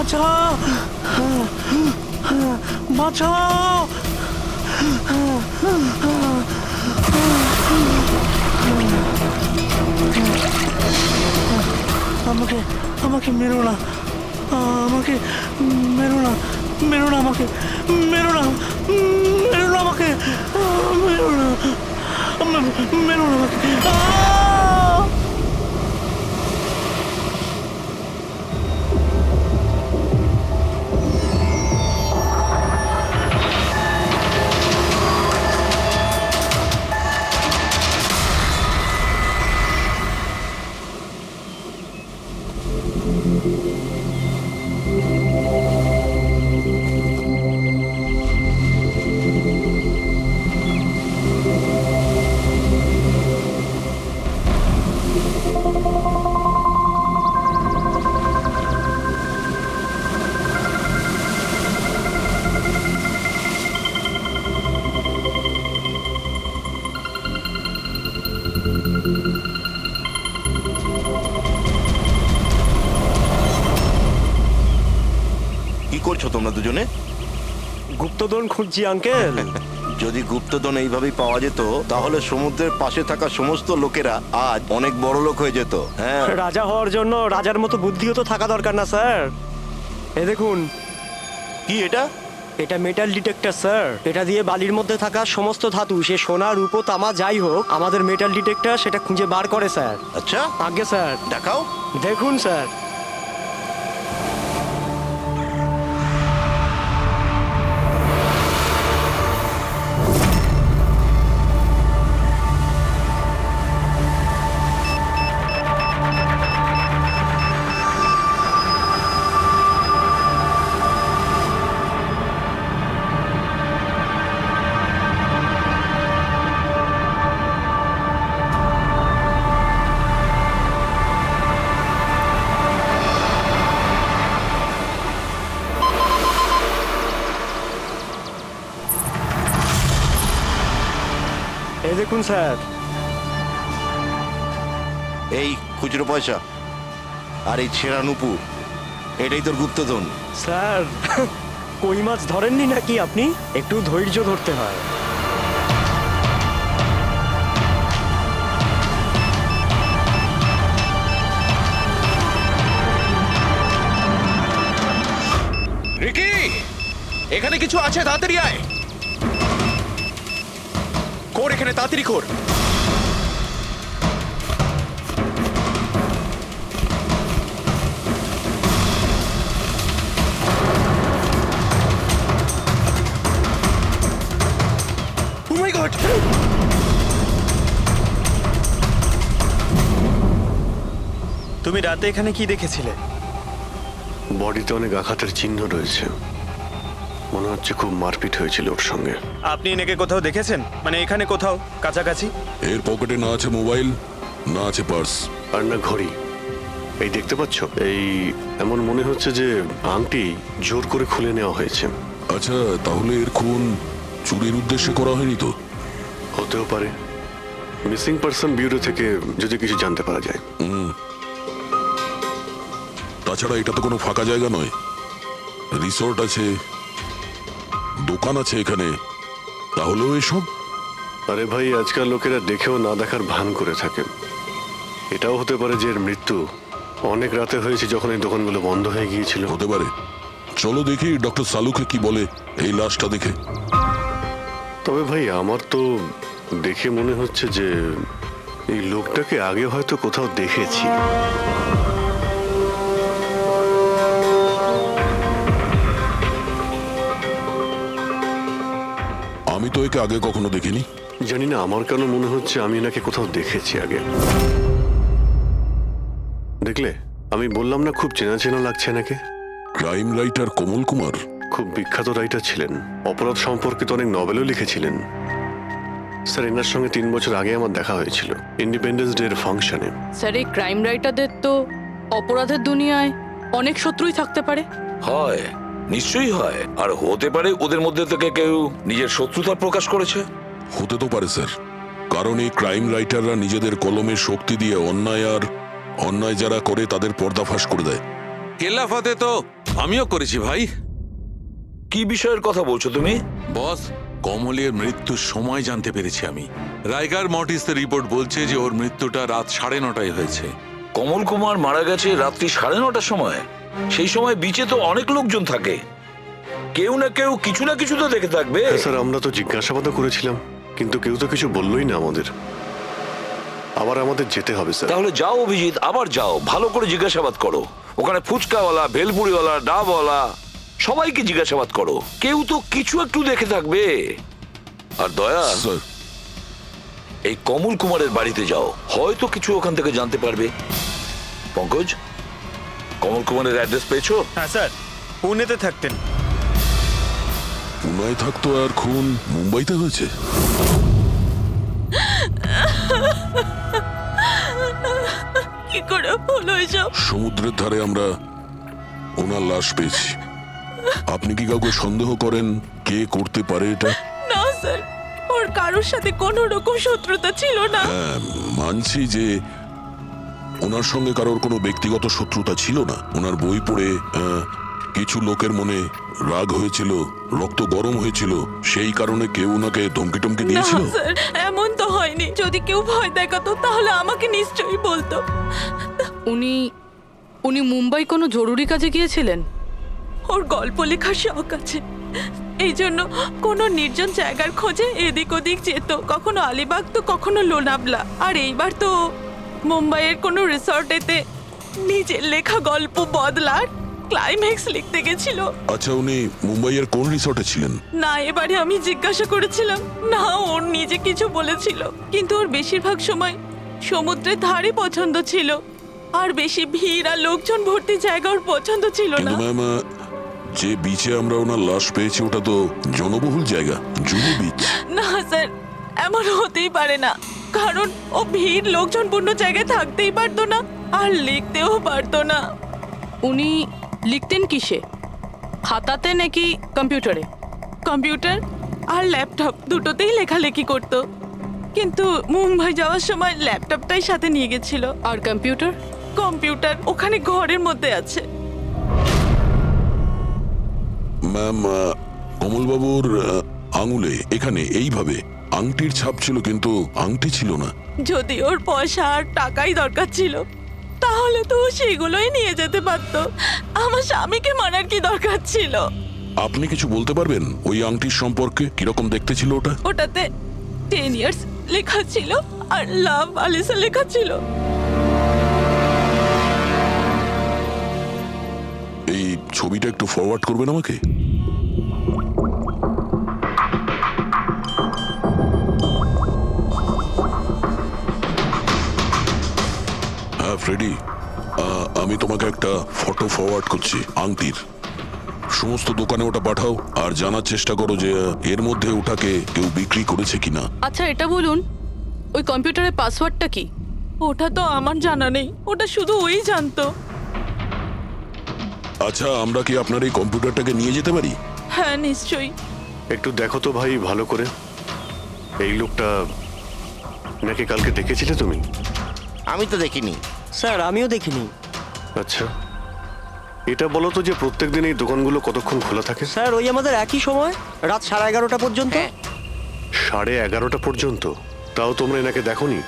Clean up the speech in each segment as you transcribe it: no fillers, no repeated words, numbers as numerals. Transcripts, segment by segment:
বাঁচাও, বাঁচাও। আমাকে আমাকে মেরো না, আমাকে মেরো না, মেরো না, আমাকে মেরো না, মেরো না, আমাকে মেরো না, মেরো না আমাকে। কি করছো তোমরা দুজনে? গুপ্তধন খুঁজছি আঙ্কেল। যদি গুপ্তধন এইভাবেই পাওয়া যেত তাহলে সমুদ্রের পাশে থাকা সমস্ত লোকেরা আজ অনেক বড় লোক হয়ে যেত। হ্যাঁ, রাজা হওয়ার জন্য রাজার মতো বুদ্ধিও তো থাকা দরকার না স্যার? এ দেখুন, কি এটা? এটা মেটাল ডিটেক্টর স্যার। এটা দিয়ে বালির মধ্যে থাকা সমস্ত ধাতু, সে সোনা রূপো তামা যাই হোক, আমাদের মেটাল ডিটেক্টর সেটা খুঁজে বার করে স্যার। আচ্ছা, আগে স্যার দেখাও। দেখুন স্যার। এই দেখুন স্যার। এই খুচরো পয়সা আর এই ছেঁড়া নুপুর, এটাই তোর গুপ্তধন। স্যার, কই মাছ ধরেননি নাকি আপনি? একটু ধৈর্য ধরতে হয়। রিকি, এখানে কিছু আছে, তাড়াতাড়ি আয়। কর এখানে, তাড়াতাড়ি কর। Oh my God! তুমি রাতে এখানে কি দেখেছিলে? বডিতে অনেক আঘাতের চিহ্ন রয়েছে, মনে হচ্ছে খুব মারপিট হয়েছিল ওর সঙ্গে। আপনি এনাকে কোথাও দেখেছেন? মানে এখানে কোথাও কাছাকাছি? এর পকেটে না আছে মোবাইল, না আছে পার্স। আর না ঘড়ি। এই দেখতে পাচ্ছ, এই এমন মনে হচ্ছে যে আংটি জোর করে খুলে নেওয়া হয়েছে। আচ্ছা, তাহলে এর খুন চুরির উদ্দেশ্যে করা হয়নি তো? হতেও পারে। মিসিং পারসন ব্যুরো থেকে যদি কিছু জানতে পারা যায়। তাছাড়া এটা তো কোনো ফাঁকা জায়গা নয়, রিসোর্ট আছে, দোকান আছে এখানে, তাহলেও এসব। আরে ভাই, আজকাল লোকেরা দেখেও না দেখার ভান করে থাকে। এটাও হতে পারে যে এর মৃত্যু অনেক রাতে হয়েছে, যখন এই দোকানগুলো বন্ধ হয়ে গিয়েছিল। হতে পারে। চলো দেখি ডক্টর সালুকে কি বলে এই লাশটা দেখে। তবে ভাই, আমার তো দেখে মনে হচ্ছে যে এই লোকটাকে আগে হয়তো কোথাও দেখেছি। আমি তো একে আগে কখনো দেখিনি। জানি না, আমার কেন মনে হচ্ছে আমি এনাকে কোথাও দেখেছি আগে। দেখলে, আমি বললাম না খুব চেনা চেনা লাগছে এনাকে। ক্রাইম রাইটার কমল কুমার খুব বিখ্যাত রাইটার ছিলেন, অপরাধ সম্পর্কিত অনেক নভেলও লিখেছিলেন। স্যার, এনার সঙ্গে 3 বছর আগে আমার দেখা হয়েছিল ইন্ডিপেন্ডেন্স ডে এর ফাংশনে। স্যার, এই ক্রাইম রাইটারদের তো অপরাধের দুনিয়ায় অনেক শত্রুই থাকতে পারে। হয়, নিশ্চয়ই হয়। আর হতে পারে ওদের মধ্যে থেকে কেউ নিজের শত্রুতা প্রকাশ করেছে। হতে তো পারে স্যার, কারণ এই ক্রাইম রাইটাররা নিজেদের কলমের শক্তি দিয়ে অন্যায় যারা করে তাদের পর্দাফাশ করে দেয়। কেল্লাফাতে তো আমিও করেছি ভাই। কি বিষয়ের কথা বলছো তুমি? বস, কমলের মৃত্যুর সময় জানতে পেরেছি আমি। রাইগার মর্টিসের রিপোর্ট বলছে যে ওর মৃত্যুটা রাত 9:30 হয়েছে। কমল কুমার মারা গেছে রাত্রি 9:30টার সময়। সেই সময় বিচে তো অনেক লোকজন থাকে, কেউ না কেউ কিছু না কিছু তো দেখে থাকবে। হ্যাঁ স্যার, আমরা তো জিজ্ঞাসাবাদও করেছিলাম, কিন্তু কেউ তো কিছু বললোই না আমাদের। আবার আমাদের যেতে হবে স্যার। তাহলে যাও অভিজিৎ, আবার যাও, ভালো করে জিজ্ঞাসাবাদ করো। ওখানে ফুচকাওয়ালা, ভেলপুরিওয়ালা, ডাবওয়ালা সবাইকে জিজ্ঞাসাবাদ করো, কেউ তো কিছু একটু দেখে থাকবে। আর দয়া, স্যার, এই কমল কুমারের বাড়িতে যাও, হয়তো কিছু ওখান থেকে জানতে পারবে। পঙ্কজ, কমল কুমারের অ্যাড্রেস পেয়েছো? হ্যাঁ স্যার, পুনেতে থাকতেন। পুনায় থাকতো আর খুন মুম্বাইতে হয়েছে। কি করে হলো এসব? সমুদ্রের ধারে আমরা ওনার লাশ পেয়েছি। আপনি কি কাউকে সন্দেহ করেন কে করতে পারে এটা? না স্যার, ওর কারোর সাথে কোনো রকম শত্রুতা ছিল না। হ্যাঁ, মানছি যে ওনার সঙ্গে কারোর কোনো ব্যক্তিগত শত্রুতা ছিল না। ওনার বই পড়ে কিছু লোকের মনে রাগ হয়েছিল, রক্ত গরম হয়েছিল, সেই কারণে কেউ ওনাকে ধমকি টমকি না দিয়েছিল। স্যার, এমন তো হয়নি। যদি কেউ ভয় দেখাতো তাহলে আমাকে নিশ্চয়ই বলতো। উনি উনি মুম্বাই কোনো জরুরি কাজে গিয়েছিলেন? ওর গল্প লেখার শখ আছে, এই জন্য কোনো নির্জন জায়গার খোঁজে এদিক ওদিক যেত, কখনো আলিবাগ তো কখনো লোনাবলা। আর এইবার তো মুম্বাইয়ের কোনো রিসর্টেতে নিজের লেখা গল্প বদলার ক্লাইম্যাক্স লিখতে গেছিল। আচ্ছা, উনি মুম্বাইয়ের কোন রিসর্টে ছিলেন? না, এবারে আমি জিজ্ঞাসা করেছিলাম না, ওর নিজে কিছু বলেছিল, কিন্তু ওর বেশিরভাগ সময় সমুদ্রের ধারে পছন্দ ছিল, আর বেশি ভিড় আর লোকজন ভর্তি জায়গা ওর পছন্দ ছিল না। কিন্তু ম্যাম, যে বিচে আমরা ওনার লাশ পেয়েছি ওটা তো জনবহুল জায়গা, জুহু বিচ। না স্যার, এমন হতেই পারে না, কারণ ও ভিড় লোকজনপূর্ণ জায়গায় থাকতেই পারতো না আর লিখতেও পারতো না। উনি লিখতেন কিসে, খাতাতে নাকি কম্পিউটারে? কম্পিউটার আর ল্যাপটপ দুটোতেই লেখালেখি করতো, কিন্তু মুম্বাই যাওয়ার সময় ল্যাপটপটাই সাথে নিয়ে গেছিল। আর কম্পিউটার? কম্পিউটার ওখানে ঘরের মধ্যে আছে। ম্যাম, কমলবাবুর আঙুলে এখানে এইভাবে আংটির ছাপ ছিল, কিন্তু আংটি ছিল না। যদি ওর পয়সা আর টাকাই দরকার ছিল তাহলে তো ও সেগুলোই নিয়ে যেতে পারতো। আমার স্বামীকে মারার কি দরকার ছিল? আপনি কিছু বলতে পারবেন ওই আংটির সম্পর্কে? কিরকম দেখতে ছিল ওটা? ওটাতে 10 ইয়ার্স লেখা ছিল আর লাভ আলিসা লেখা ছিল। এই ছবিটা একটু ফরওয়ার্ড করবেন আমাকে? হ্যাঁ ফ্রেডি, আমি তোমাকে একটা ফটো ফরওয়ার্ড করছি আংটির। সমস্ত দোকানে ওটা পাঠাও আর জানার চেষ্টা করো যে এর মধ্যে ওটাকে কেউ বিক্রি করেছে কিনা। আচ্ছা, এটা বলুন, ওই কম্পিউটারের পাসওয়ার্ডটা কি? ওটা তো আমার জানা নেই, ওটা শুধু ওই জানতো। আচ্ছা, আমরা কি আপনার এই কম্পিউটারটাকে নিয়ে যেতে পারি? হ্যাঁ নিশ্চয়ই। একটু দেখো তো ভাই ভালো করে, এই লোকটা নাকি কালকে দেখেছিলে তুমি? আমি তো দেখিনি। স্যার, আমিও দেখিনি। আচ্ছা, এটা বলো তো যে প্রত্যেক দিন এই দোকানগুলো কতক্ষণ খোলা থাকে? স্যার, ওই আমাদের একই সময়, রাত 11:30 পর্যন্ত। 11:30 পর্যন্ত? তাও তোমরা এনাকে দেখোনি?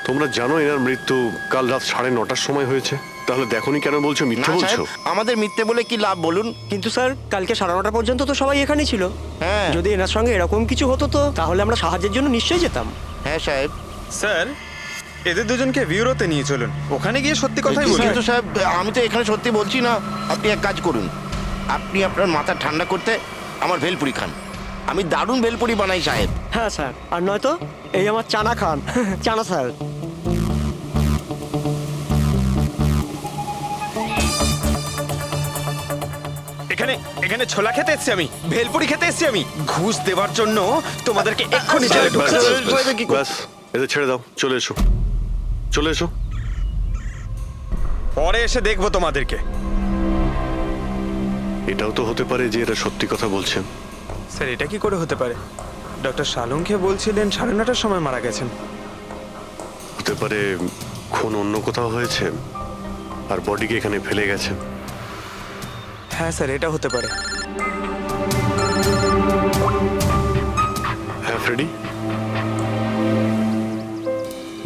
তোমরা জানো এনার মৃত্যু কাল রাত 9:30টার সময় হয়েছে, তাহলে দেখোনি কেন বলছো? মিথ্যে না বলছো? সাহেব, আমাদের মিথ্যে বলে কি লাভ বলুন? কিন্তু স্যার, কালকে 9:30 পর্যন্ত তো সবাই এখানেই ছিল। হ্যাঁ। যদি এনার সঙ্গে এরকম কিছু হতো তো তাহলে আমরা সাহায্যের জন্য নিশ্চয়ই যেতাম। হ্যাঁ সাহেব। স্যার, এদের দুজনকে বিউরোতে নিয়ে চলুন, ওখানে গিয়ে সত্যি কথাই বলুন। কিন্তু সাহেব, আমি তো এখানে সত্যি বলছি না। আপনি এক কাজ করুন, আপনি আপনার মাথা ঠান্ডা করতে আমার ভেলপুরি খান। আমি দারুণ ভেলপুরি বানাই সাহেব। হ্যাঁ স্যার, আর নয়তো এই আমার চানা খান। চানা স্যার। এখানে এখানে ছোলা খেতে এসেছি আমি, ভেলপুরি খেতে এসেছি আমি। ঘুষ দেওয়ার জন্য তোমাদেরকে এক্ষুনি জেলে ঢুকাতে হবে। ব্যাস, এদের ছেড়ে দাও, চলে এসো, চলে এসো। পরে এসে দেখবো তোমাদেরকে। এটাও তো হতে পারে যে এরা সত্যি কথা বলছেন। স্যার, এটা কি করে হতে পারে? ডক্টর শালুংকে বলছিলেন 9:30টার সময় মারা গেছেন। হতে পারে খুন অন্য কোথাও হয়েছে আর বডিকে এখানে ফেলে গেছেন। হ্যাঁ স্যার, এটা হতে পারে। হ্যাঁ ফ্রেডি,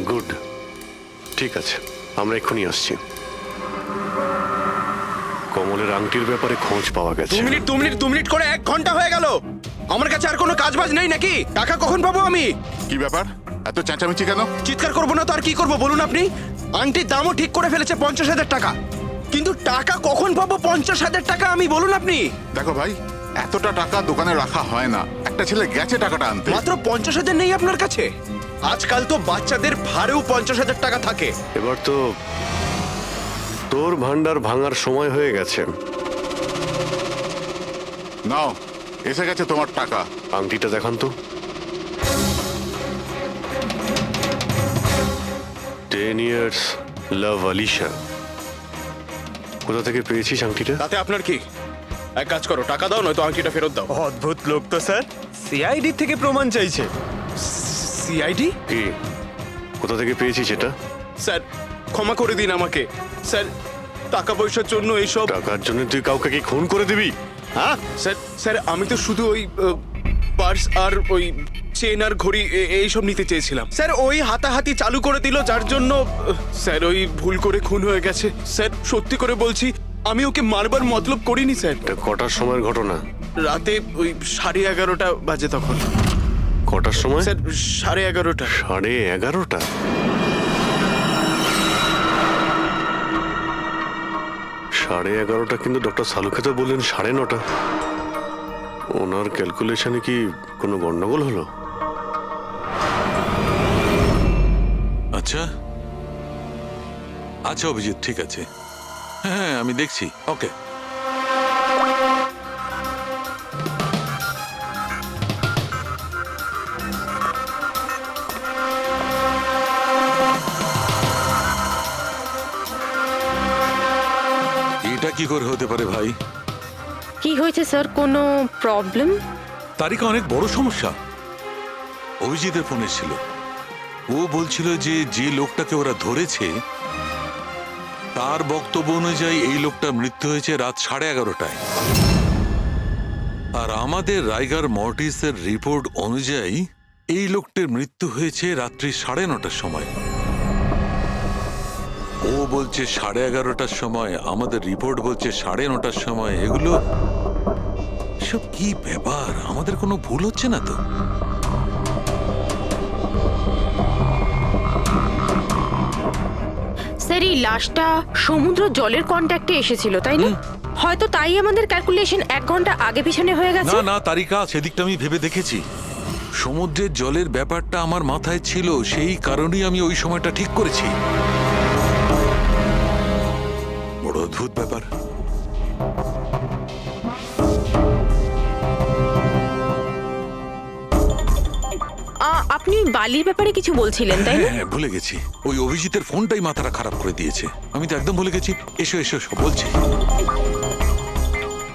গুড, ঠিক আছে, আমরা এক্ষুনি আসছি। কমলের আংটির ব্যাপারে খোঁজ পাওয়া গেছে। 2 মিনিট করে 1 ঘন্টা হয়ে গেল। আমার কাছে আর কোনো কাজ বাজ নেই নাকি? টাকা কখন পাবো আমি? কি ব্যাপার, এত চেঁচামেচি কেন? চিৎকার করবো না তো আর কি করবো বলুন আপনি? আংটির দামও ঠিক করে ফেলেছে 50,000 টাকা, কিন্তু টাকা কখন পাবো 50,000 টাকা আমি বলুন আপনি? দেখো ভাই, এতটা টাকা দোকানে রাখা হয় না। একটা ছেলে গেছে টাকাটা আনতে। মাত্র 50,000 নেই আপনার কাছে? আজকাল তো বাচ্চাদের ভাড়েও 50,000 টাকা থাকে। এবার তো তোর ভান্ডার ভাঙার সময় হয়ে গেছে। নাও, এসে গেছে তোমার টাকা। আংটিটা দেখান তো। 10 years লাভ আলিশা। কোথা থেকে পেয়েছিস আংটিটা? তাতে আপনার কি? এক কাজ করো, টাকা দাও, নয়তো আংটিটা ফেরত দাও। অদ্ভুত লোক তো স্যার, সিআইডি থেকে প্রমাণ চাইছে। সিআইডি? কি, কোথা থেকে পেয়েছিস এটা? স্যার ক্ষমা করে দিন আমাকে। স্যার টাকা পয়সার জন্য এইসব। টাকার জন্য তুই কাউকে কি খুন করে দিবি? হ্যাঁ স্যার স্যার আমি তো শুধু ওই পার্স আর ওই চেন আর ঘড়ি এইসব নিতে চেয়েছিলাম। স্যার ওই হাতাহাতি চালু করে দিল, যার জন্য স্যার ওই ভুল করে খুন হয়ে গেছে। স্যার সত্যি করে বলছি, আমি ওকে মারবার মতলব করিনি স্যার। এটা কটার সময়ের ঘটনা? রাতে ওই 11:30 বাজে তখন। কটার সময়? স্যার 11:30। 11:30? সাড়ে 11:30 কিন্তু ডক্টর সালুকে তো বললেন 9:30। ওনার ক্যালকুলেশনে কি কোনো গন্ডগোল হলো? আচ্ছা আচ্ছা অভিজিৎ, ঠিক আছে, হ্যাঁ আমি দেখছি। ওকে, এটা কি করে হতে পারে ভাই? কি হয়েছে স্যার, কোনো প্রবলেম? তারিকা অনেক বড় সমস্যা। অভিজিতের ফোন এসেছিল, ও বলছিল যে যে লোকটাকে ওরা ধরেছে তার বক্তব্য অনুযায়ী এই লোকটার মৃত্যু হয়েছে রাত 11:30টায়, আর আমাদের রাইগার মর্টিসের রিপোর্ট অনুযায়ী এই লোকটির মৃত্যু হয়েছে রাত্রি 9:30টার সময়। ও বলছে 11:30টার সময়, আমাদের রিপোর্ট বলছে 9:30টার সময়। এগুলো সব কি ব্যাপার? আমাদের কোনো ভুল হচ্ছে না তো? স্যার এই লাশটা সমুদ্র জলের কন্ট্যাক্টে এসেছিল, তাই না? হয়তো তাই আমাদের ক্যালকুলেশন 1 ঘন্টা আগে পিছনে হয়ে গেছে। না না তারিকা, সেদিকটা আমি ভেবে দেখেছি। সমুদ্রের জলের ব্যাপারটা আমার মাথায় ছিল, সেই কারণেই আমি ওই সময়টা ঠিক করেছি। বড় অদ্ভুত ব্যাপার। আপনি বালির ব্যাপারে কিছু বলছিলেন, তাই না? হ্যাঁ ভুলে গেছি, ওই অভিজিতের ফোনটাই মাথাটা খারাপ করে দিয়েছে। আমি তো একদম ভুলে গেছি। এসো এসো সব বলছি।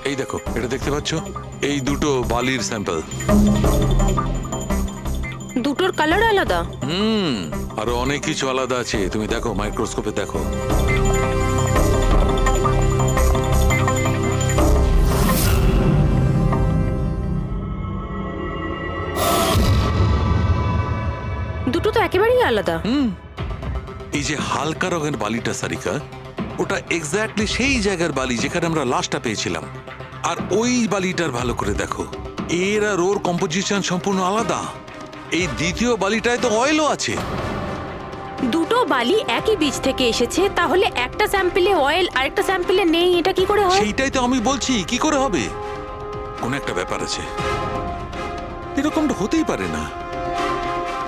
এই দেখো, এটা দেখতে পাচ্ছ? এই দুটো বালির স্যাম্পল। দুটোর কালার আলাদা? আরো অনেক কিছু আলাদা আছে, তুমি দেখো, মাইক্রোস্কোপে দেখো। দুটো তো একেবারেই আলাদা। এই যে হালকা রঙের বালিটা সারিকা, ওটা এক্স্যাক্টলি সেই জায়গার বালি যেখানে আমরা লাশটা পেয়েছিলাম। আর ওই বালিটার ভালো করে দেখো, এর আর ওর কম্পোজিশন সম্পূর্ণ আলাদা। এই দ্বিতীয় বালিটায় তো অয়েলও আছে। দুটো বালি একই বীজ থেকে এসেছে, তাহলে একটা স্যাম্পলে অয়েল আর একটা স্যাম্পলে নেই, এটা কি করে হয়? সেইটাই তো আমি বলছি, কি করে হবে? কোন একটা ব্যাপার আছে, এরকমটা হতেই পারে না।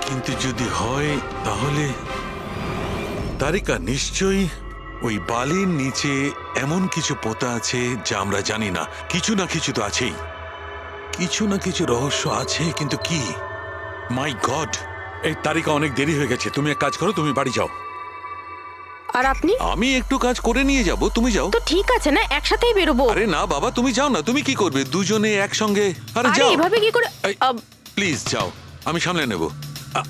কিন্তু যদি হয় তাহলে তারিকা নিশ্চয়ই ওই বালির নিচে এমন কিছু পোতা আছে যা আমরা জানি না। কিছু না কিছু তো আছেই, কিছু না কিছু রহস্য আছে, কিন্তু কি? মাই গড, এই তারিকা অনেক দেরি হয়ে গেছে। তুমি এক কাজ করো, তুমি বাড়ি যাও। আর আপনি? আমি একটু কাজ করে নিয়ে যাব, তুমি যাও। তো ঠিক আছে না, একসাথেই বেরোবো। আরে না বাবা, তুমি যাও না। তুমি কি করবে দুজনে একসঙ্গে? আরে আরে যাও। এভাবে কি করে? প্লিজ যাও, আমি সামলে নেব।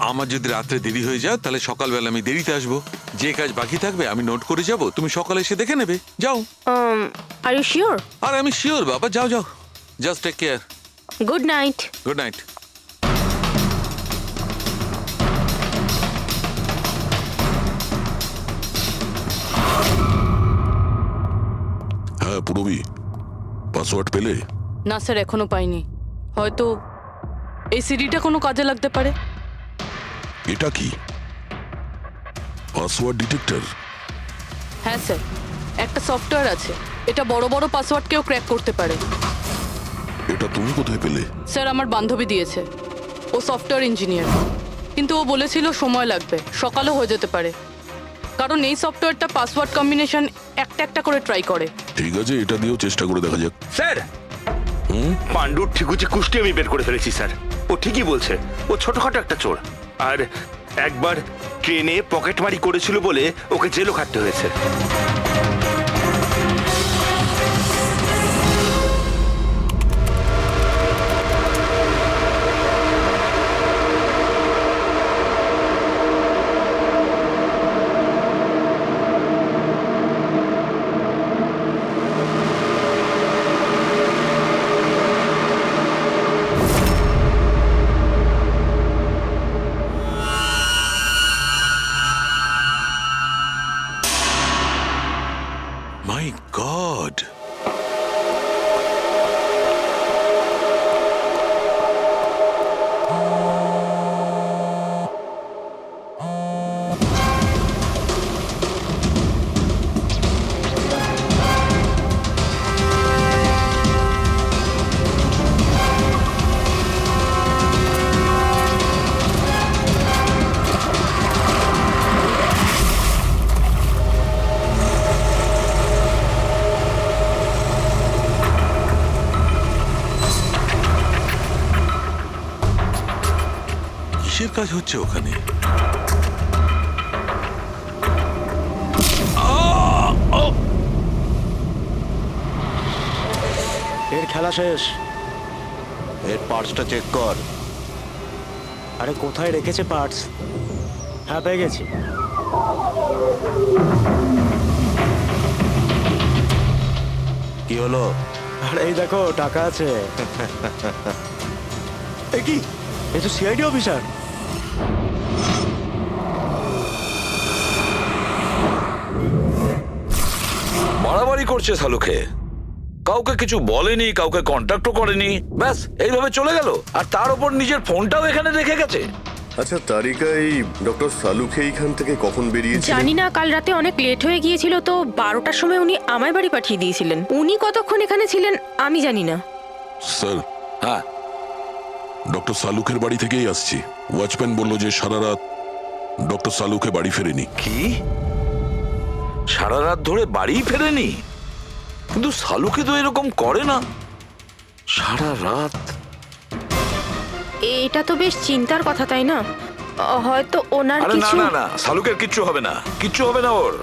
আমার যদি রাত্রে দেরি হয়ে যায় তাহলে সকালবেলা আমি দেরিতে আসবো। যে কাজ বাকি থাকবে আমি নোট করে যাব, তুমি সকালে এসে দেখে নেবে। যাও। Are you sure? আর আমি শিওর বাবা, যাও যাও, just take care. Good night. Good night. হ্যাঁ পুরবি, পাসওয়ার্ড পেলে? না স্যার, এখনো পাইনি। হয়তো এই সিডিটা কোনো কাজে লাগতে পারে। এটা কি পাসওয়ার্ড ডিটেক্টর? হ্যাঁ স্যার, একটা সফটওয়্যার আছে, এটা বড় বড় পাসওয়ার্ডকেও ক্র্যাক করতে পারে। এটা তুমি কোথায় পেলে? স্যার, আমার বান্ধবী দিয়েছে। ও সফটওয়্যার ইঞ্জিনিয়ার, কিন্তু ও বলেছিল সময় লাগবে, সকালও হয়ে যেতে পারে, কারণ এই সফটওয়্যারটা পাসওয়ার্ড কম্বিনেশন একটা একটা করে ট্রাই করে। ঠিক আছে, এটা দিয়েও চেষ্টা করে দেখা যাক। স্যার, পাণ্ডুর ঠিকুচি কুষ্টি আমি বের করে ফেলেছি স্যার। ও ঠিকই বলছে, ও ছোটখাটো একটা চোর। আর একবার ট্রেনে পকেটমারি করেছিল বলে ওকে জেলও খাটতে হয়েছে। মাই গড, কিসের কাজ হচ্ছে ওখানে? এর খেলা শেষ। এর পার্সটা চেক কর। আরে কোথায় রেখেছে পার্টস? হ্যাঁ, পেয়ে গেছি। কি হলো? আরে এই দেখো, টাকা আছে। এ কি, এ তো সিআইডি অফিসার। বাড়াবাড়ি করছে সালুকে, কাউকে কিছু বলেনি, কাউকে কন্ট্যাক্টও করেনি, ব্যাস এইভাবে চলে গেল। আর তার উপর নিজের ফোনটাও এখানে রেখে গেছে। আচ্ছা তারিকা, এই ডক্টর সালুকে এইখান থেকে কখন বেরিয়েছে? জানি না, কাল রাতে অনেক লেট হয়ে গিয়েছিল তো 12টার সময় উনি আমায় বাড়ি পাঠিয়ে দিয়েছিলেন। উনি কতক্ষণ এখানে ছিলেন আমি জানি না। স্যার, হ্যাঁ, ডক্টর সালুকের বাড়ি থেকেই আসছি। ওয়াচম্যান বলল যে সারা রাত ডক্টর সালুকে বাড়ি ফেরেনি। কি সারা রাত ধরে বাড়ি ফেরেনি? কিন্তু সালুকে তো এরকম করে না, সারা রাত। এটা তো বেশ চিন্তার কথা, তাই না? হয়তো ওনার আরে না কিছু। না না, সালুকের কিচ্ছু হবে না, কিচ্ছু হবে না ওর।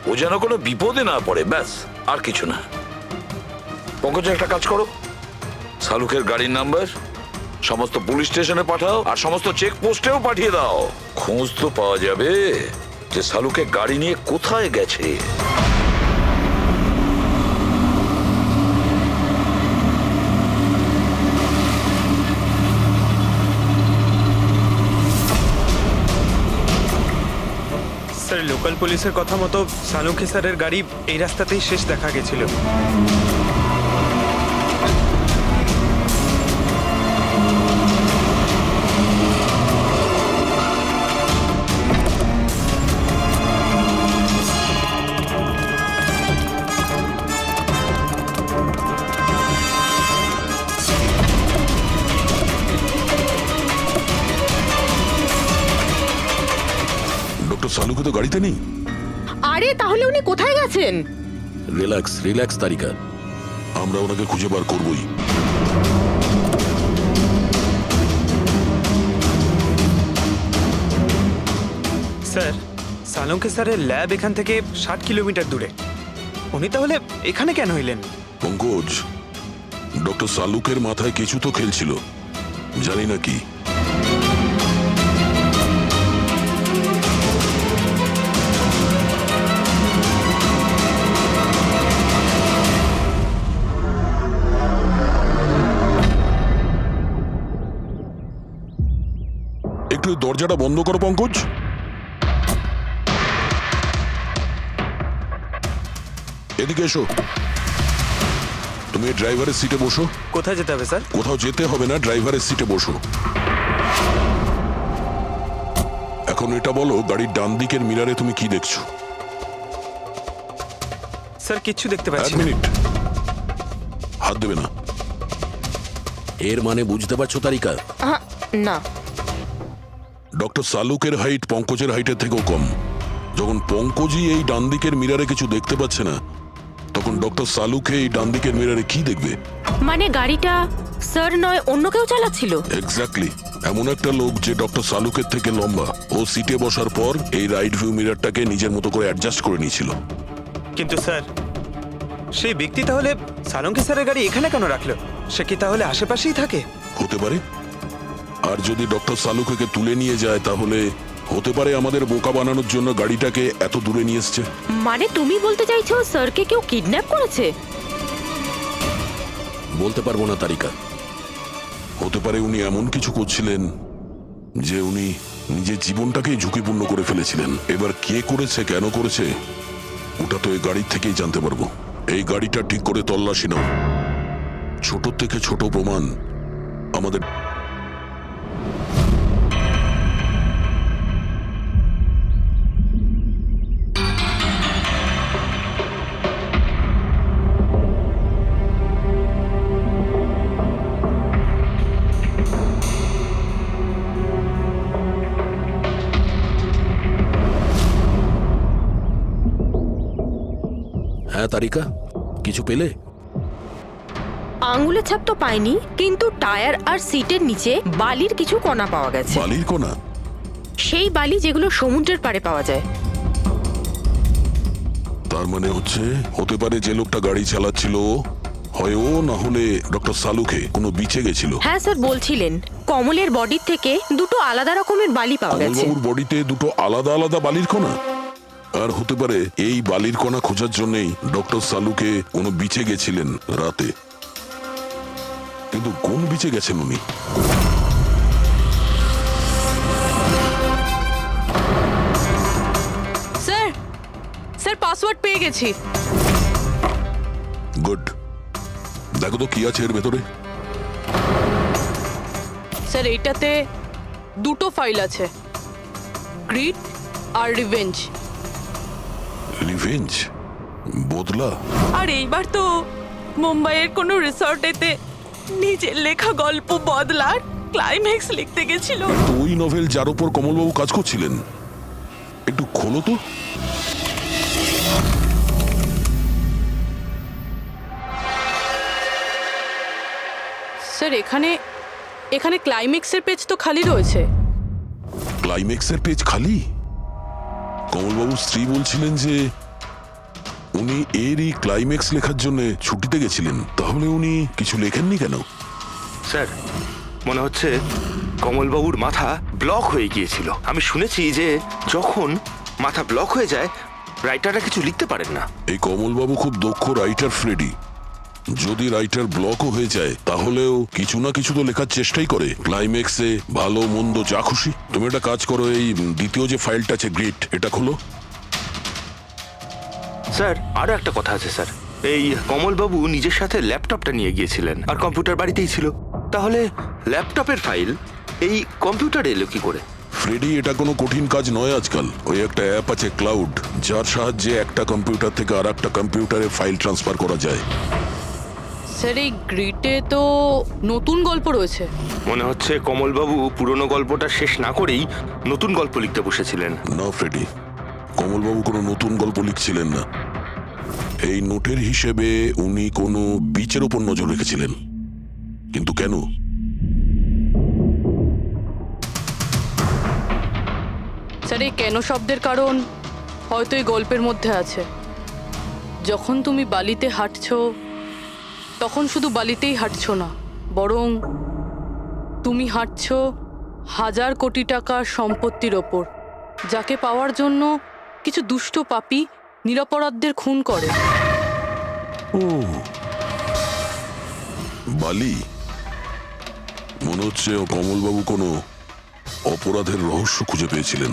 ও যেন কোনো বিপদে না পড়ে, ব্যাস, আর কিছু না। পঙ্কজ, একটা কাজ করো, সালুকের গাড়ির নাম্বার সমস্ত পুলিশ স্টেশনে পাঠাও, আর সমস্ত চেক পোস্টেও পাঠিয়ে দাও। খোঁজ তো পাওয়া যাবে যে সালুকে গাড়ি নিয়ে কোথায় গেছে। স্যার, লোকাল পুলিশের কথা মতো সালুকে স্যারের গাড়ি এই রাস্তাতেই শেষ দেখা গেছিল। ডক্টর সালুকে তো গাড়িতে নেই। আরে তাহলে উনি কোথায় গেছেন? রিল্যাক্স রিল্যাক্স তারিকা, আমরা ওনাকে খুঁজে বার করবই। স্যার, সালুকে স্যারের ল্যাব এখান থেকে 60 কিলোমিটার দূরে। উনি তাহলে এখানে কেন এলেন? পঙ্কজ, ডক্টর সালুকের মাথায় কিছু তো খেলছিল, জানি না কি। একটু দরজাটা বন্ধ করো পঙ্কজ। এদিকে এসো। তুমি ড্রাইভারের সিটে বসো। কোথায় যেতে হবে স্যার? কোথাও যেতে হবে না, ড্রাইভারের সিটে বসো। এখন এটা বলো, গাড়ির ডান দিকের মিরারে তুমি কি দেখছো? স্যার কিচ্ছু দেখতে এক পাচ্ছি না। মিনিট, হাত দেবে না। এর মানে বুঝতে পারছো তারিকা? না। ডক্টর সালুকের হাইট পঙ্কজের হাইটের থেকেও কম। যখন পঙ্কজই এই ডান দিকের মিরারে কিছু দেখতে পাচ্ছে না, তখন ডক্টর সালুকে এই ডান দিকের মিরারে কি দেখবে? মানে গাড়িটা স্যার নয়, অন্য কেউ চালাচ্ছিল? এক্স্যাক্টলি, এমন একটা লোক যে ডক্টর সালুকের থেকে লম্বা। ও সিটে বসার পর এই রাইট ভিউ মিরারটাকে নিজের মতো করে অ্যাডজাস্ট করে নিয়েছিল। কিন্তু স্যার, সেই ব্যক্তি তাহলে সালঙ্কি স্যারের গাড়ি এখানে কেন রাখলো? সে কি তাহলে আশেপাশেই থাকে? হতে পারে। আর যদি ডক্টর সালুকে তুলে নিয়ে যায়, তাহলে হতে পারে আমাদের বোকা বানানোর জন্য গাড়িটাকে এত দূরে নিয়ে এসছে। মানে তুমি বলতে চাইছো স্যারকে কেউ কিডন্যাপ করেছে? বলতে পারবো না তারিকা। হতে পারে উনি এমন কিছু করছিলেন যে উনি নিজের জীবনটাকেই ঝুঁকিপূর্ণ করে ফেলেছিলেন। এবার কে করেছে, কেন করেছে, ওটা তো এই গাড়ির থেকেই জানতে পারবো। এই গাড়িটা ঠিক করে তল্লাশি নাও। ছোট থেকে ছোট প্রমাণ আমাদের। হ্যাঁ তারিকা, কিছু পেলে? আঙ্গুলের ছাপ তো পাইনি, কিন্তু টায়ার আর সিটের নিচে বালির কিছু কণা পাওয়া গেছে। বালির কোনা? সেই বালি যেগুলো সমুদ্রের পাড়ে পাওয়া যায়। তার মানে হতে পারে যে লোকটা গাড়ি চালাচ্ছিল হয় ও, না হলে ডক্টর সালুকে কোনো বিচে গেছিল। হ্যাঁ স্যার, বলছিলেন কমলের বডির থেকে দুটো আলাদা রকমের বালি পাওয়া গেছে। কমলবাবুর বডিতে দুটো আলাদা আলাদা বালির কণা? আর হতে পারে এই বালির কণা খোঁজার জন্যই ডক্টর সালুকে কোনো বিচে গেছিলেন রাতে। কিন্তু কোন বিচে গেছেন উনি? স্যার, স্যার পাসওয়ার্ড পেয়ে গেছি। গুড। দেখো তো কি আছে এর ভেতরে। স্যার এইটাতে দুটো ফাইল আছে, গ্রিড আর রিভেঞ্জ। রিভেঞ্জ? বদলা? আর এইবার তো মুম্বাইয়ের কোনো রিসর্টেতে নিজের লেখা গল্প বদলার ক্লাইম্যাক্স লিখতে গেছিল। তো ওই নভেল যার উপর কমলবাবু কাজ করছিলেন, একটু খোলো তো। স্যার এখানে এখানে ক্লাইম্যাক্সের পেজ তো খালি রয়েছে। ক্লাইম্যাক্সের পেজ খালি? কমলবাবুর স্ত্রী বলছিলেন যে উনি এরই ক্লাইম্যাক্স লেখার জন্য ছুটিতে গেছিলেন। তাহলে উনি কিছু লেখেননি কেন? স্যার, মনে হচ্ছে কমলবাবুর মাথা ব্লক হয়ে গিয়েছিল। আমি শুনেছি যে যখন মাথা ব্লক হয়ে যায়, রাইটাররা কিছু লিখতে পারেন না। এই কমলবাবু খুব দক্ষ রাইটার ফ্রেডি। যদি রাইটার ব্লকও হয়ে যায়, তাহলেও কিছু না কিছু তো লেখার চেষ্টাই করে। ক্লাইম্যাক্সে ভালো মন্দ যা খুশি। তুমি একটা কাজ করো, এই দ্বিতীয় যে ফাইলটা আছে গ্রিড, এটা খোলো। স্যার, আরো একটা কথা আছে স্যার। এই কমলবাবু নিজের সাথে ল্যাপটপটা নিয়ে গিয়েছিলেন, আর কম্পিউটার বাড়িতেই ছিল। তাহলে ল্যাপটপের ফাইল এই কম্পিউটারে এলো কি করে? ফ্রেডি, এটা কোনো কঠিন কাজ নয় আজকাল। ওই একটা অ্যাপ আছে ক্লাউড, যার সাহায্যে একটা কম্পিউটার থেকে আর একটা কম্পিউটারে ফাইল ট্রান্সফার করা যায়। স্যার এই গ্রিডে তো নতুন গল্প রয়েছে। মনে হচ্ছে কমলবাবু পুরনো গল্পটা শেষ না করেই নতুন গল্প লিখতে বসেছিলেন। না ফ্রেডি, কমলবাবু কোনো নতুন গল্প লিখছিলেন না। এই নোটের হিসেবে উনি কোনো বিচের ওপর নজর রেখেছিলেন। কিন্তু কেন? স্যার এই কেন শব্দের কারণ হয়তো এই গল্পের মধ্যে আছে। যখন তুমি বালিতে হাঁটছো, তখন শুধু বালিতেই হাঁটছো না, বরং তুমি হাঁটছো হাজার কোটি টাকার সম্পত্তির ওপর, যাকে পাওয়ার জন্য কিছু দুষ্ট পাপী নিরপরাধদের খুন করে। ও, বালি। মনে হচ্ছে ও কমলবাবু কোনো অপরাধের রহস্য খুঁজে পেয়েছিলেন,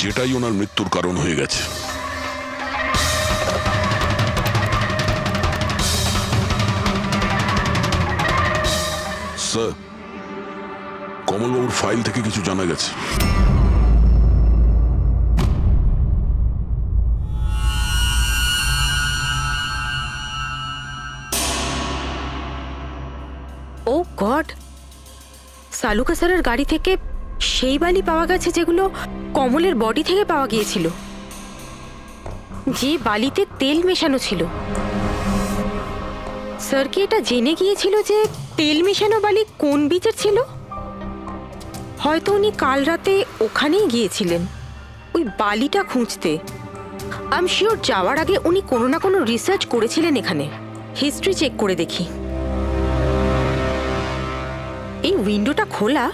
যেটাই ওনার মৃত্যুর কারণ হয়ে গেছে। স্যার, কমলবাবুর ফাইল থেকে কিছু জানা গেছে। ও গড, সালুকা স্যারের গাড়ি থেকে সেই বালি পাওয়া গেছে যেগুলো কমলের বডি থেকে পাওয়া গিয়েছিল, যে বালিতে তেল মেশানো ছিল। স্যার কি এটা জেনে গিয়েছিল যে তেল মেশানো বালি কোন বিচের ছিল? হয়তো উনি কাল রাতে ওখানেই গিয়েছিলেন ওই বালিটা খুঁজতে। আই এম শিওর যাওয়ার আগে উনি কোনো না কোনো রিসার্চ করেছিলেন এখানে। হিস্ট্রি চেক করে দেখি। এই উইন্ডোটা খোলা।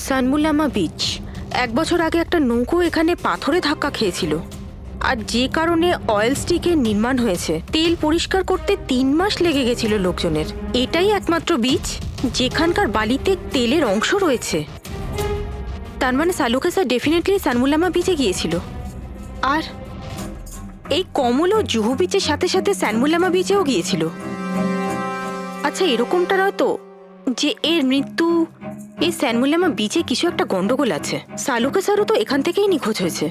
সানমুলামা বিচ, 1 বছর আগে একটা নৌকো এখানে পাথরে ধাক্কা খেয়েছিল, আর যে কারণে অয়েল স্টিকের নির্মাণ হয়েছে। তেল পরিষ্কার করতে 3 মাস লেগে গেছিল লোকজনের। এটাই একমাত্র বিচ যেখানকার বালিতে তেলের অংশ রয়েছে। তার মানে সালুকা স্যার ডেফিনেটলি সানমুলামা বিচে গিয়েছিল। আর এই কমল ও জুহু বিচের সাথে সাথে সানমুলামা বিচেও গিয়েছিল। আচ্ছা, এরকমটা নয় তো যে এর মৃত্যু এই সানমুলামা বিচে কিছু একটা গন্ডগোল আছে? সালুকা স্যারও তো এখান থেকেই নিখোঁজ হয়েছে।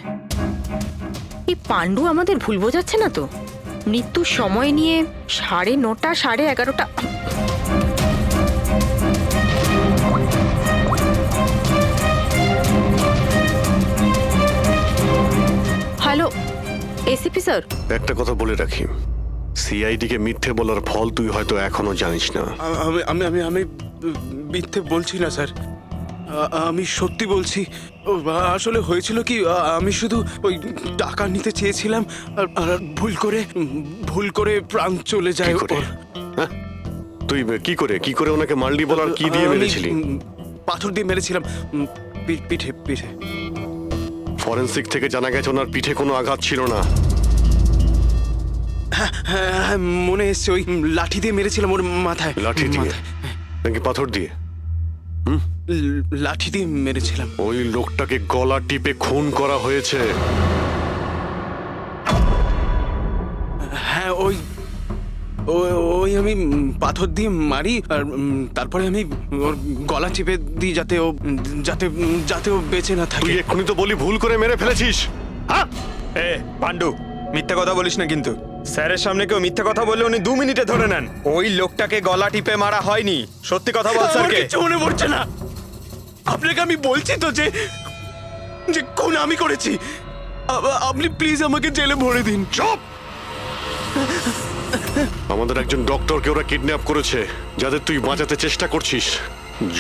এই পাণ্ডু আমাদের ভুল বোঝাচ্ছে না তো? মৃত্যুর সময় নিয়ে 9:30 11:30। হ্যালো এসিপি স্যার, একটা কথা বলে রাখি, সিআইডি কে মিথ্যে বলার ফল তুই হয়তো এখনো জানিস না। আমি আমি আমি মিথ্যে বলছি না স্যার, আমি সত্যি বলছি। আসলে হয়েছিল কি, আমি শুধু ওই টাকা নিতে চেয়েছিলাম আর ভুল করে প্রাণ চলে যায় ওর। হ্যাঁ? তুই কি করে ওনাকে মারলি বলার কি দিয়ে মেরেছিলি? পাথর দিয়ে মেরেছিলাম, পিঠে পিঠে। ফরেনসিক থেকে জানা গেছে ওনার পিঠে কোনো আঘাত ছিল না। হ্যাঁ, মনে এসছে, ওই লাঠি দিয়ে মেরেছিলাম ওর মাথায়। লাঠি দিয়ে নাকি পাথর দিয়ে? লাঠি দিয়ে মেরেছিলাম। ওই লোকটাকে গলা টিপে খুন করা হয়েছে। হ্যাঁ, ওই আমি পাথর দিয়ে মারি, আর তারপরে আমি ওর গলা চিপে দিই যাতে ও বেঁচে না থাকে। তুই এক্ষুনি তো বলি ভুল করে মেরে ফেলেছিস। হ্যাঁ, এ পাণ্ডু, মিথ্যা কথা বলিস না কিন্তু। স্যারের সামনে কেউ মিথ্যা কথা বললে উনি 2 মিনিটে ধরে নেন। ওই লোকটাকে গলা টিপে মারা হয়নি। সত্যি কথা বল স্যারকে। কিছু মনে পড়ছে না। আপনাকে আমি বলছি তো যে খুন আমি করেছি। আপনি প্লিজ আমাকে জেলে ভরে দিন। চুপ! আমাদের একজন ডক্টরকে ওরা কিডন্যাপ করেছে, যাদের তুই বাঁচাতে চেষ্টা করছিস।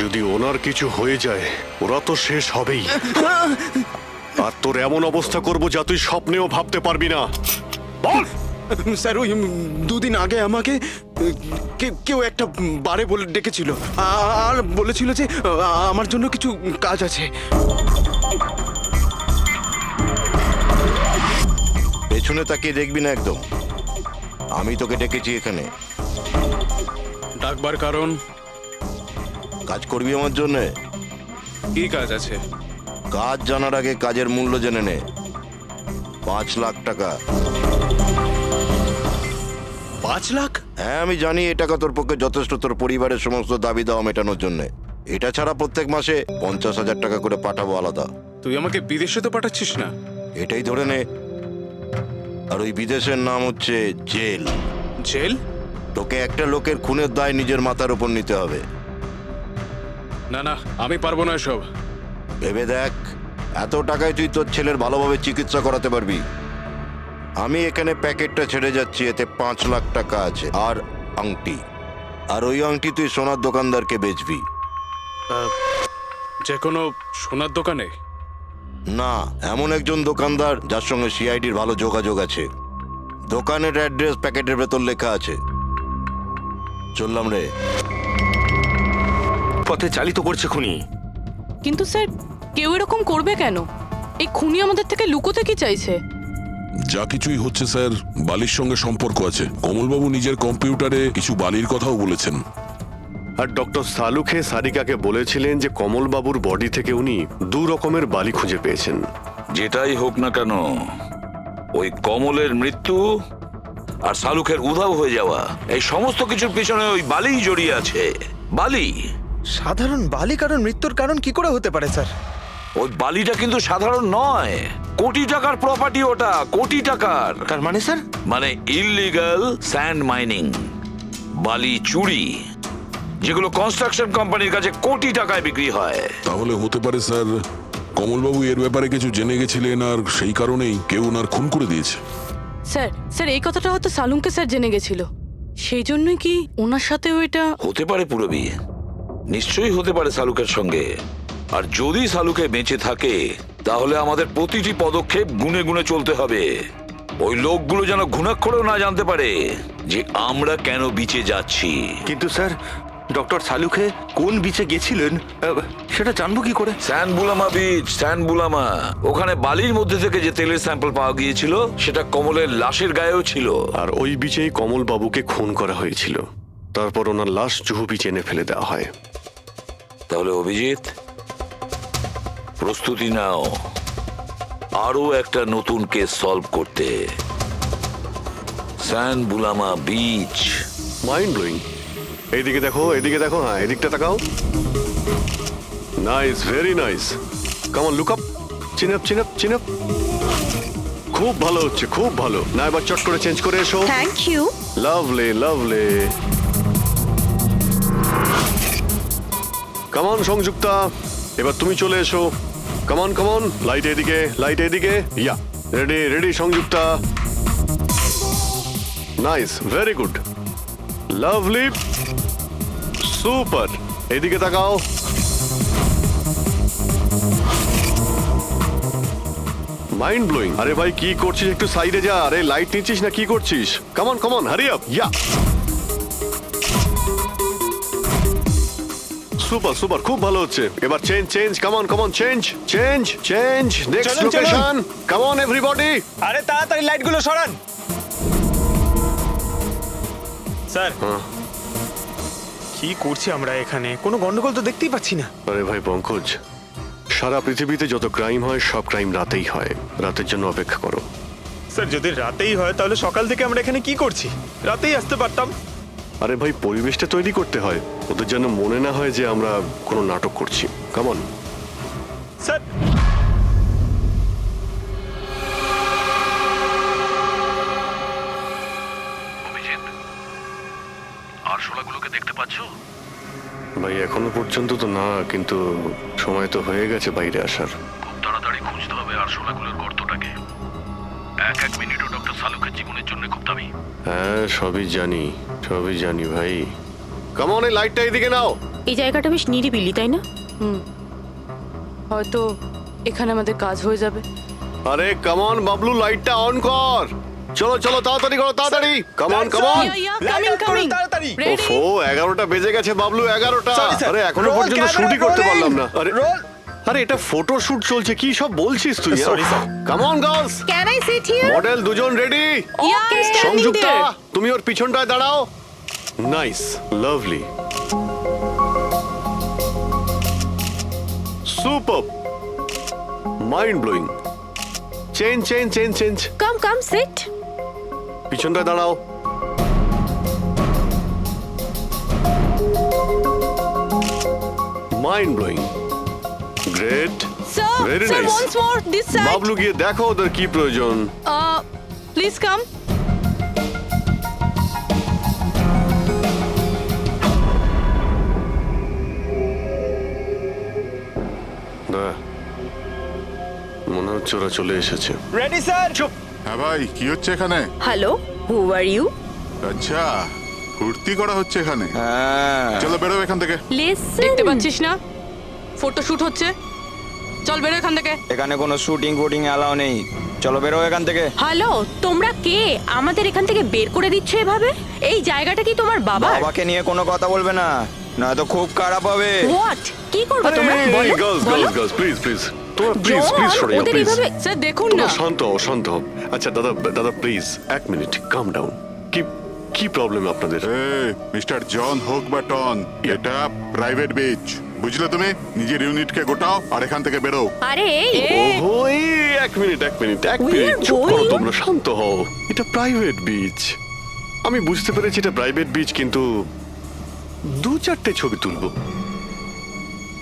যদি ওনার কিছু হয়ে যায় ওরা তো শেষ হবেই। আর তোর এমন অবস্থা করব যা তুই স্বপ্নেও ভাবতে পারবি না। বল স্যার, ওই 2 দিন আগে আমাকে কেউ একটা বারে বলে ডেকেছিল আর বলেছিল যে আমার জন্য কিছু কাজ আছে। পেছনে তাকিয়ে দেখবি না একদম। আমি তোকে ডেকেছি এখানে। ডাকবার কারণ? কাজ করবি আমার জন্যে। কি কাজ আছে? কাজ জানার আগে কাজের মূল্য জেনে নে। 5 লাখ টাকা। 5 লাখ? হ্যাঁ, আমি জানি এই টাকা তোর পক্ষে যথেষ্ট তোর পরিবারের সমস্ত দাবি দাওয়া মেটানোর জন্য। এটা ছাড়া প্রত্যেক মাসে 50,000 টাকা করে পাঠাবো আলাদা। তুই আমাকে বিদেশে তো পাঠাচ্ছিস না? এটাই ধরে নে। আর ওই বিদেশের নাম হচ্ছে জেল। জেল? তোকে একটা লোকের খুনের দায় নিজের মাথার উপর নিতে হবে। না, আমি পারবো না এসব। ভেবে দেখ, এত টাকায় তুই তোর ছেলের ভালোভাবে চিকিৎসা করাতে পারবি। আমি এখানে প্যাকেটটা ছেড়ে যাচ্ছি, এতে 5 লাখ টাকা আছে আর আংটি। আর ওই আংটি তুই সোনার দোকানদারকে বেচবি। যে কোনো সোনার দোকানে? না, এমন একজন দোকানদার যার সঙ্গে সিআইডির ভালো যোগাযোগ আছে। দোকানের অ্যাড্রেস প্যাকেটের ভেতর লেখা আছে। চললাম রে। পথে চালিত করছে খুনি। কিন্তু স্যার, কেউ এরকম করবে কেন? এই খুনি আমাদের থেকে লুকোতে কি চাইছে? যা কিছুই হচ্ছে স্যার, বালির সঙ্গে সম্পর্ক আছে। কমলবাবু নিজের কম্পিউটারে কিছু বালির কথাও বলেছেন। আর ডক্টর সালুখে সারিকাকে বলেছিলেন যে কমলবাবুর বডি থেকে উনি 2 রকমের বালি খুঁজে পেয়েছেন। যেটাই হোক না কেন, ওই কমলের মৃত্যু আর শালুকের উধাও হয়ে যাওয়া, এই সমস্ত কিছুর পিছনে ওই বালিই জড়িয়ে আছে। বালি। সাধারণ বালি কারণ মৃত্যুর কারণ কি করে হতে পারে স্যার? ওই বালিটা কিন্তু সাধারণ নয়, কোটি টাকার প্রপার্টি ওটা, কোটি টাকার। তার মানে স্যার? মানে ইললিগাল স্যান্ড মাইনিং, বালি চুরি, যেগুলো কনস্ট্রাকশন কোম্পানির কাছে কোটি টাকায় বিক্রি হয়। তাহলে হতে পারে স্যার কমলবাবু এর ব্যাপারে কিছু জেনে গেছিলেন আর সেই কারণেই কেউ ওনার খুন করে দিয়েছে। স্যার এই কথাটা হয়তো সালুমকে স্যার জেনে গেছিল, সেই জন্যই কি ওনার সাথেও এটা হতে পারে। পুরবী, নিশ্চয়ই হতে পারে শালুকের সঙ্গে। আর যদি শালুকে বেঁচে থাকে তাহলে আমাদের প্রতিটি পদক্ষেপ গুনে গুনে চলতে হবে। ওই লোকগুলো যেন ঘুণাক্ষরেও না জানতে পারে যে আমরা কেন বিচে যাচ্ছি। কিন্তু স্যার, ডক্টর সালুখে কোন বিচে গেছিলেন সেটা জানবো কি করে? স্যান বুলামা বিচ, স্যান বুলামা। ওখানে বালির মধ্যে থেকে যে তেলের স্যাম্পল পাওয়া গিয়েছিল সেটা কমলের লাশের গায়েও ছিল। আর ওই বিচেই কমলবাবুকে খুন করা হয়েছিল। তারপর ওনার লাশ জুহু বিচে এনে ফেলে দেওয়া হয়। তাহলে অভিজিৎ, প্রস্তুতি নাও আরো একটা নতুন কেস সলভ করতে। স্যান বুলামা বিচ। Mind blowing. এইদিকে দেখো, এদিকে দেখো, হ্যাঁ এদিকটা তাকাও। Nice, very nice. Come on, look up, chin up, chin up, chin up. খুব ভালো হচ্ছে, খুব ভালো। না এবার চট করে চেঞ্জ করে এসো। Thank you. Lovely, lovely. Come on Sanjukta, এবার তুমি চলে এসো। Come on, come on. Light এদিকে, লাইট এদিকে। Yeah, ready, ready Sanjukta. Nice, very good, lovely, super. এদিকে তাকাও। Mind blowing. আরে ভাই কি করছিস, একটু সাইডে যা। আরে লাইট নিচ্ছিস না কি করছিস? Come on come on, hurry up. ইয়া, সুপার সুপার, খুব ভালো হচ্ছে। এবার change change, come on come on, change change change. Next location, come on everybody. আরে তাড়াতাড়ি লাইটগুলো সরান। স্যার, কি করছি আমরা এখানে? কোনো গন্ডগোল তো দেখতেই পাচ্ছি না। আরে ভাই পঙ্কজ, সারা পৃথিবীতে যত ক্রাইম হয় সব ক্রাইম রাতেই হয়। রাতের জন্য অপেক্ষা করো। স্যার যদি রাতেই হয় তাহলে সকাল থেকে আমরা এখানে কি করছি? রাতেই আসতে পারতাম। আরে ভাই পরিবেশটা তৈরি করতে হয়, ওদের যেন মনে না হয় যে আমরা কোনো নাটক করছি। Come on sir. আরশোলাগুলোকে দেখতে পাচ্ছো? ভাই এখনো পর্যন্ত তো না, কিন্তু সময় তো হয়ে গেছে বাইরে আসার। খুব তাড়াতাড়ি খুঁজতে হবে আরশোলাগুলোর গর্তটাকে। এক এক মিনিটও ডক্টর সালুকের জীবনের জন্য খুব দামি। হ্যাঁ সবই জানি, সবই জানি ভাই। কামন, এই লাইটটা এদিকে নাও। এই জায়গাটা বেশ নিরিবিলি, তাই না? হয়তো এখানে আমাদের কাজ হয়ে যাবে। আরে কামন বাবলু, লাইটটা অন কর। চলো চলো, তাড়াতাড়ি করো, তাড়াতাড়ি। কামন কামন, তাড়াতাড়ি। ওফো 11টা বেজে গেছে বাবলু, 11টা। আরে এখনো পর্যন্ত শুটই করতে পারলাম না। আরে আরে এটা ফটো শুট চলছে, কি সব বলছিস তুই? Come on girls, can I sit here? Model দুজন রেডি। সংযুক্তা তুমি ওর পিছনটায় দাঁড়াও। Nice, lovely, super, mind blowing. Change change change change. কাম কাম সিট। পিছনটায় দাঁড়াও। Mind blowing, great, very nice. once more this side. Bablu গিয়ে দেখো ওদের কি প্রয়োজন। Please come. মনে হচ্ছে ওরা চলে এসেছে। Ready sir. চুপ। হ্যাঁ ভাই, কি হচ্ছে এখানে? Hello, who are you? আচ্ছা, ফুর্তি করা হচ্ছে এখানে। চলো বেরো এখান থেকে। লিসেন, দেখতে পাচ্ছিস না ফটো শুট হচ্ছে? চল বেরো এখান থেকে। এখানে কোনো শুটিং ফুটিং অ্যালাউ নেই। চলো বেরো এখান থেকে। হ্যালো, তোমরা কে? আমাদের এখান থেকে বের করে দিচ্ছ এভাবে? এই জায়গাটা কি তোমার বাবার? বাবাকে নিয়ে কোনো কথা বলবে না, নয়তো খুব খারাপ হবে। হোয়াট? কি করবে তোমরা? বলো girls girls girls, please please, তোমরা প্লিজ প্লিজ সরে যাও, প্লিজ। স্যার দেখুন না। শান্ত হও, শান্ত হও। আচ্ছা দাদা, দাদা প্লিজ এক মিনিট, কাম ডাউন। কি কি প্রবলেম আপনাদের? মিস্টার জন হোক বা টন, এটা প্রাইভেট বিচ, বুঝলে তুমি? নিজের ইউনিটকে গোটাও আর এখান থেকে বেরো। আরে ওহো, এই এক মিনিট চুপ করো তোমরা, শান্ত হও। এটা প্রাইভেট বিচ, আমি বুঝতে পেরেছি এটা প্রাইভেট বিচ, কিন্তু 2-4টে ছবি তুলবো,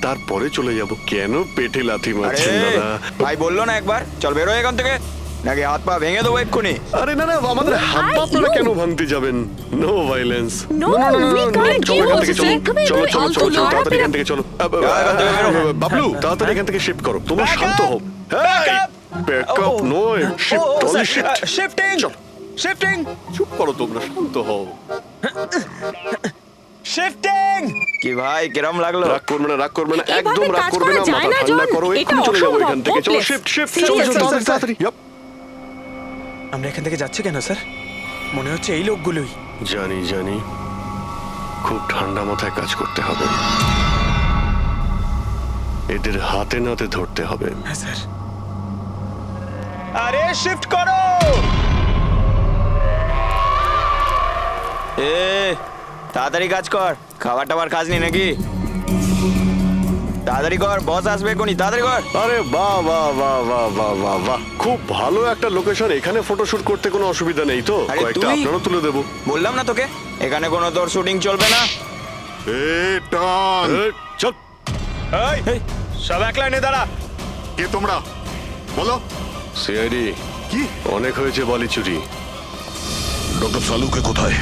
তারপরে চলে যাব। কেন পেটে লাথি মারছেন দাদা? ভাই বললো না একবার চল বেরো এখান থেকে, নাকি হাত পা ভেঙে দেবো এক্ষুনি। আরে না আমাদের হাত পা আপনারা কেন ভাঙতে যাবেন? No violence. No, we can't. চলো এখান থেকে, চলো চলো, তাড়াতাড়ি এখান থেকে চলো। বাবলু, তাড়াতাড়ি এখান থেকে শিফট করো। তোমরা শান্ত হও। ব্যাকআপ নয়, shift, only shift. Shifting shifting চুপ করো তোমরা, শান্ত হও। শিফটিং। কি ভাই কিরম লাগলো? রাগ করবে না, একদম এভাবে রাগ কাজ করবে না, করা যায় মাথা না, ঠান্ডা জন। করো, এটা এক্ষুনি চলে যাবো অসম্ভব, এখান থেকে। চলো hopeless. শিফট, Seriously, তাড়াতাড়ি। আমরা এখান থেকে যাচ্ছি কেন স্যার? মনে হচ্ছে এই লোকগুলোই। জানি, খুব ঠান্ডা মাথায় কাজ করতে হবে, এদের হাতে নাতে ধরতে হবে। হ্যাঁ স্যার। আরে শিফট করো। তাড়াতাড়ি কাজ কর, খাবার টাবার কাজ নেই নাকি? তাড়াতাড়ি কর, বস আসবে কোনি, তাড়াতাড়ি কর। আরে বাহ, খুব ভালো একটা লোকেশন, এখানে ফটোশুট করতে কোনো অসুবিধা নেই তো? আরে কয়েকটা তুই? আপনারও তুলে দেবো। বললাম না তোকে এখানে কোনো তোর শুটিং চলবে না। টন, চল। এই সব এক লাইনে দাঁড়া। কে তোমরা বলো? সিআইডি। কি অনেক হয়েছে বালি চুরি। ডক্টর সালুকে কোথায়?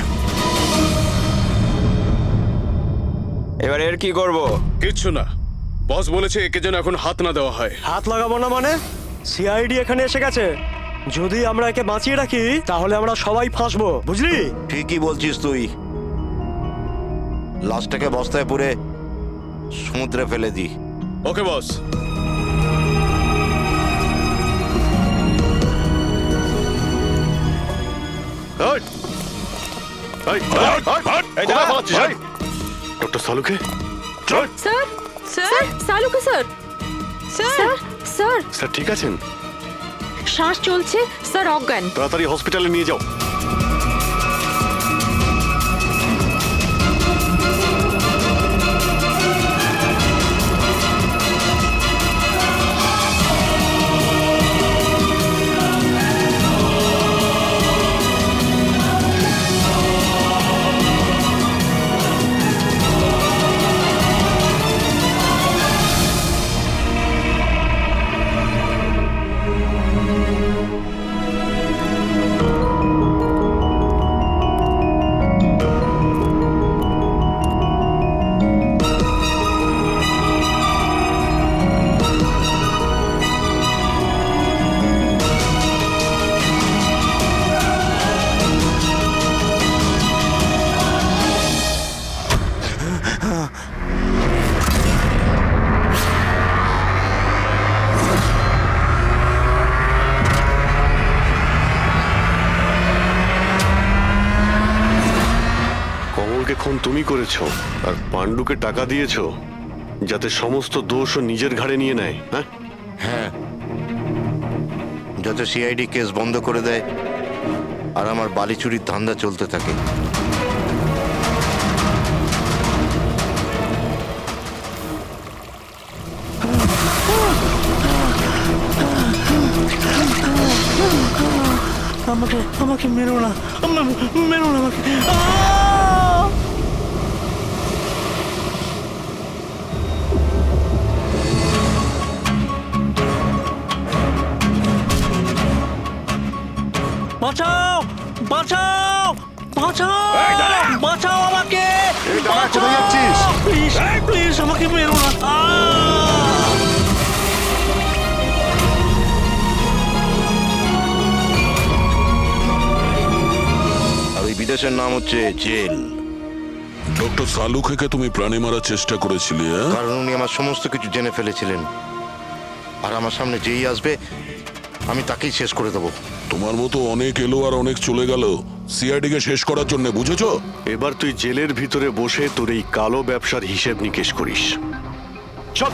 এবার এর কি করব? কিচ্ছু না, বস বলেছে একে যেন এখন হাত না দেওয়া হয়। হাত লাগাবো না মানে? সিআইডি এখানে এসে গেছে, যদি আমরা একে বাঁচিয়ে রাখি তাহলে আমরা সবাই ফাঁসবো, বুঝলি? ঠিকই বলছিস তুই। লাশটাকে বস্তায় পুরে সমুদ্রে ফেলে দি। Okay boss. ডক্টর সালুকে? স্যার স্যার সালুকে স্যার স্যার স্যার স্যার ঠিক আছেন? শ্বাস চলছে স্যার, অজ্ঞান। তাড়াতাড়ি হসপিটালে নিয়ে যাও। কমলকে খুন তুমি করেছো আর পাণ্ডুকে টাকা দিয়েছো যাতে সমস্ত দোষ ও নিজের ঘাড়ে নিয়ে নেয়। হ্যাঁ, যাতে সিআইডি কেস বন্ধ করে দেয় আর আমার বালি চুরির ধান্দা চলতে থাকে। আমাকে মেরো না, মেরো না আমাকে। বাঁচাও বাঁচাও বাঁচাও বাঁচাও আমাকে, কোথায় যাচ্ছিস? প্লিজ প্লিজ আমাকে মেরো না। আর ওই বিদেশের নাম হচ্ছে জেল। ডক্টর সালুকে তুমি প্রাণে মারার চেষ্টা করেছিলে? কারণ উনি আমার সমস্ত কিছু জেনে ফেলেছিলেন, আর আমার সামনে যেই আসবে আমি তাকেই শেষ করে দেবো। তোমার মতো অনেক এলো আর অনেক চলে গেল সিআইডি কে শেষ করার জন্য, বুঝেছো? এবার তুই জেলের ভিতরে বসে তোর এই কালো ব্যবসার হিসেব নিকেশ করিস। চল।